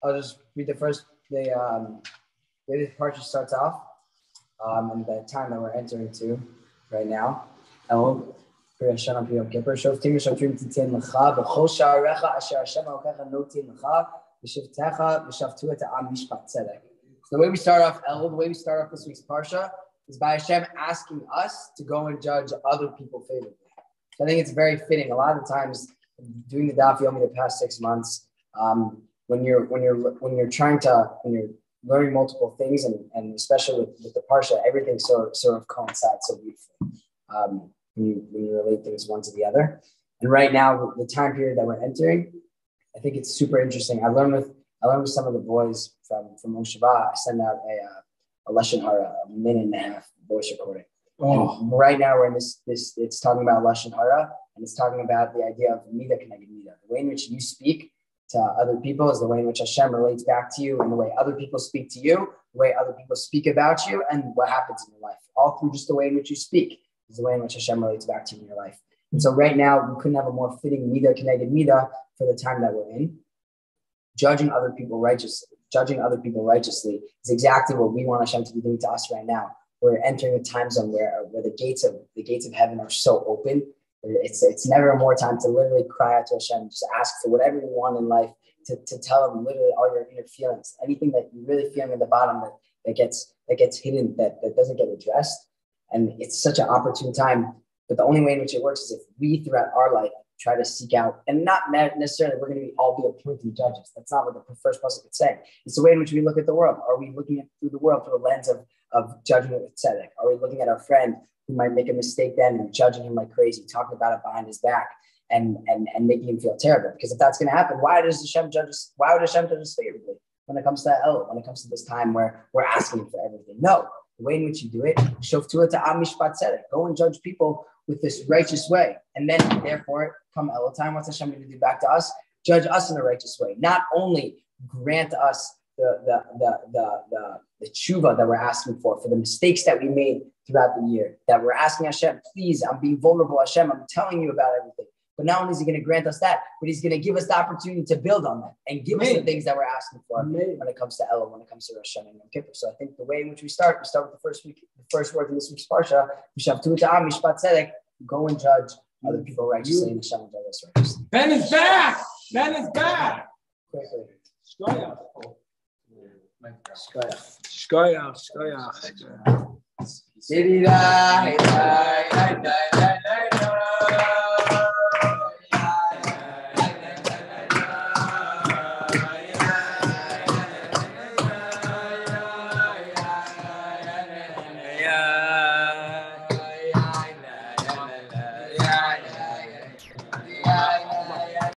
I'll just read the first. The way this parsha starts off, and the time that we're entering to right now. El Yom Kippur. Shoftim v'shoftim titin l'cha b'chol sha'arecha asher Hashem Elokecha notin l'cha v'shivtecha v'shavtu et ha'am mishpat tzedek. So the way we start off, El, the way we start off this week's parsha is by Hashem asking us to go and judge other people favorably. So I think it's very fitting. A lot of the times, doing the Daf Yomi the past 6 months, when you're learning multiple things, and especially with the parsha, everything sort of coincides so beautifully when you relate things one to the other. And right now, the time period that we're entering, I think it's super interesting. I learned with some of the boys from Mosheva. I sent out a Lashon Hara, a 1.5-minute voice recording. Oh. And right now we're in this. It's talking about Lashon Hara, and it's talking about the idea of Mida Keneged Mida. The way in which you speak to other people is the way in which Hashem relates back to you, and the way other people speak to you, the way other people speak about you, and what happens in your life. All through just the way in which you speak is the way in which Hashem relates back to you in your life. And so right now, we couldn't have a more fitting Mida Keneged Mida for the time that we're in. Judging other people righteously is exactly what we want Hashem to be doing to us right now. We're entering a time zone where the gates of heaven are so open. It's never more time to literally cry out to Hashem, just ask for whatever you want in life, to tell him literally all your inner feelings, anything that you're really feeling at the bottom that gets hidden, that doesn't get addressed. And it's such an opportune time. But the only way in which it works is if we throughout our life try to seek out, and not necessarily we're going to all be appointed judges. That's not what the first pasuk could say. It's the way in which we look at the world. Are we looking through the world through a lens of judgment with tzedek? Are we looking at our friend who might make a mistake then and judging him like crazy, talking about it behind his back and making him feel terrible? Because if that's going to happen, why would Hashem judge us favorably when it comes to when it comes to this time where we're asking for everything? No, the way in which you do it, shoftu et ha'am mishpat tzedek. Go and judge people with this righteous way. And then therefore come El time, what's Hashem going to do back to us? Judge us in a righteous way. Not only grant us the tshuva that we're asking for the mistakes that we made throughout the year, that we're asking Hashem, please, I'm being vulnerable, Hashem, I'm telling you about everything. But not only is he going to grant us that, but he's going to give us the opportunity to build on that and give us the things that we're asking for when it comes to Elul, when it comes to Rosh Hashanah and Yom Kippur. So I think the way in which we start with the first word in this week's parsha, V'shavtu et ha'am mishpat tzedek, go and judge other people righteously, and Hashem will judge us righteously. Ben is back! Quickly. Shkoyach.